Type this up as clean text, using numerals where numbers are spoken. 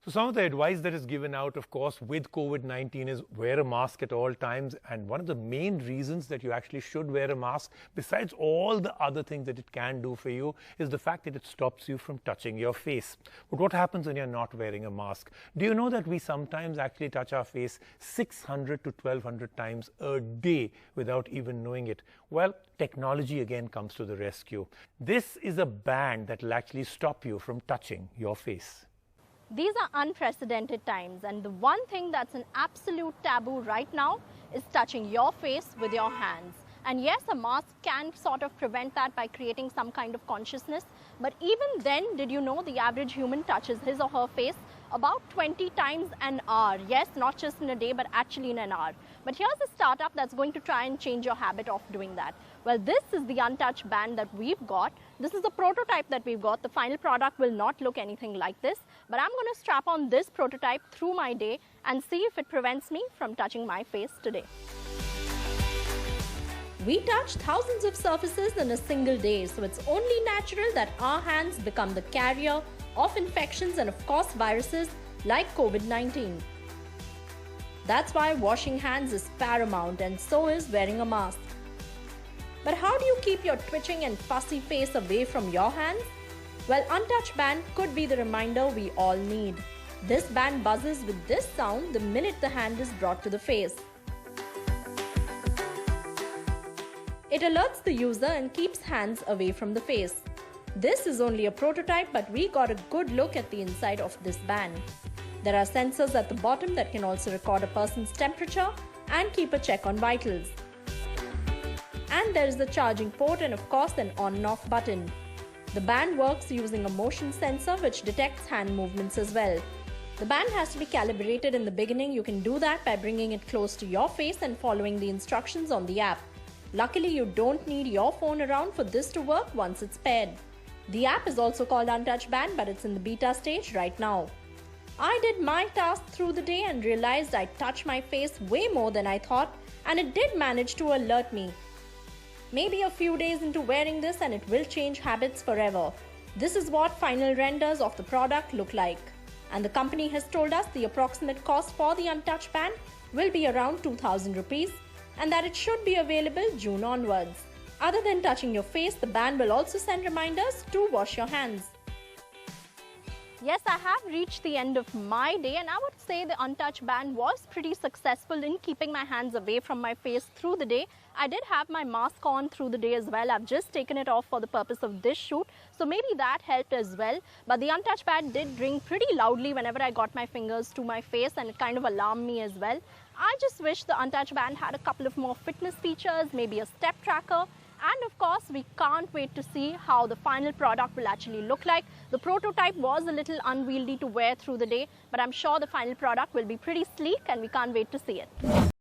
So some of the advice that is given out, of course, with COVID-19 is wear a mask at all times. And one of the main reasons that you actually should wear a mask, besides all the other things that it can do for you, is the fact that it stops you from touching your face. But what happens when you're not wearing a mask? Do you know that we sometimes actually touch our face 600 to 1200 times a day without even knowing it? Well, technology again comes to the rescue. This is a band that will actually stop you from touching your face. These are unprecedented times, and the one thing that's an absolute taboo right now is touching your face with your hands. And yes, a mask can sort of prevent that by creating some kind of consciousness. But even then, did you know the average human touches his or her face about 20 times an hour? Yes, not just in a day, but actually in an hour. But here's a startup that's going to try and change your habit of doing that. Well, this is the Untouch Band that we've got. This is the prototype that we've got. The final product will not look anything like this. But I'm going to strap on this prototype through my day and see if it prevents me from touching my face today. We touch thousands of surfaces in a single day, so it's only natural that our hands become the carrier of infections and, of course, viruses like COVID-19. That's why washing hands is paramount, and so is wearing a mask. But how do you keep your twitching and fussy face away from your hands? Well, Untouch Band could be the reminder we all need. This band buzzes with this sound the minute the hand is brought to the face. It alerts the user and keeps hands away from the face. This is only a prototype, but we got a good look at the inside of this band. There are sensors at the bottom that can also record a person's temperature and keep a check on vitals. And there is a charging port and, of course, an on and off button. The band works using a motion sensor which detects hand movements as well. The band has to be calibrated in the beginning. You can do that by bringing it close to your face and following the instructions on the app. Luckily, you don't need your phone around for this to work once it's paired. The app is also called Untouch Band, but it's in the beta stage right now. I did my task through the day and realized I touched my face way more than I thought, and it did manage to alert me. Maybe a few days into wearing this and it will change habits forever. This is what final renders of the product look like. And the company has told us the approximate cost for the Untouch Band will be around 2,000 rupees and that it should be available June onwards. Other than touching your face, the band will also send reminders to wash your hands. Yes, I have reached the end of my day, and I would say the Untouch Band was pretty successful in keeping my hands away from my face through the day. I did have my mask on through the day as well. I've just taken it off for the purpose of this shoot, so maybe that helped as well. But the Untouch Band did ring pretty loudly whenever I got my fingers to my face, and it kind of alarmed me as well. I just wish the Untouch Band had a couple of more fitness features, maybe a step tracker. And of course, we can't wait to see how the final product will actually look like. The prototype was a little unwieldy to wear through the day, but I'm sure the final product will be pretty sleek and we can't wait to see it.